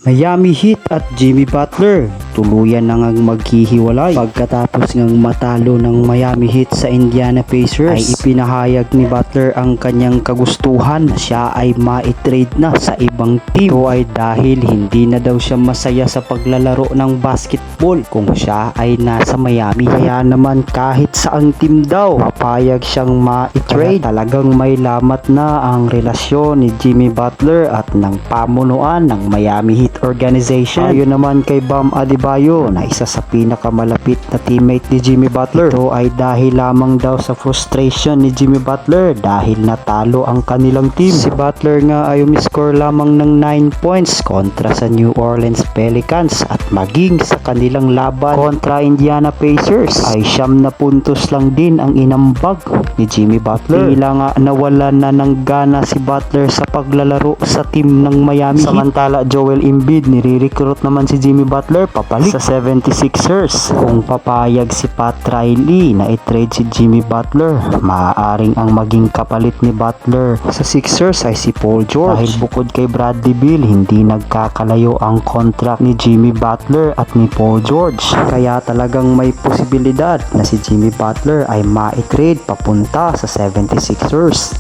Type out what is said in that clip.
Miami Heat at Jimmy Butler tuluyan na ngang maghihiwalay pagkatapos ngang matalo ng Miami Heat sa Indiana Pacers. Ay ipinahayag ni Butler ang kanyang kagustuhan na siya ay ma-trade na sa ibang team. Ito ay dahil hindi na daw siya masaya sa paglalaro ng basketball kung siya ay nasa Miami. Kaya naman kahit saang team daw papayag siyang ma-trade. Talagang may lamat na ang relasyon ni Jimmy Butler at ng pamunuan ng Miami Heat organization. Ayon naman kay Bam Adebayo na isa sa pinakamalapit na teammate ni Jimmy Butler, ito ay dahil lamang daw sa frustration ni Jimmy Butler dahil natalo ang kanilang team. Si Butler nga ay umiscore lamang ng 9 points kontra sa New Orleans Pelicans at maging sa kanilang laban kontra Indiana Pacers ay 9 na puntos lang din ang inambag ni Jimmy Butler. Tila nga nawalan na ng gana si Butler sa paglalaro sa team ng Miami Heat. Samantala Joel Embiid, nire-recruit naman si Jimmy Butler papalik sa 76ers. Kung papayag si Pat Riley na i-trade si Jimmy Butler, maaaring ang maging kapalit ni Butler sa Sixers ay si Paul George. Dahil bukod kay Bradley Beal, hindi nagkakalayo ang contract ni Jimmy Butler at ni Paul George. Kaya talagang may posibilidad na si Jimmy Butler ay ma-trade papunta sa 76ers.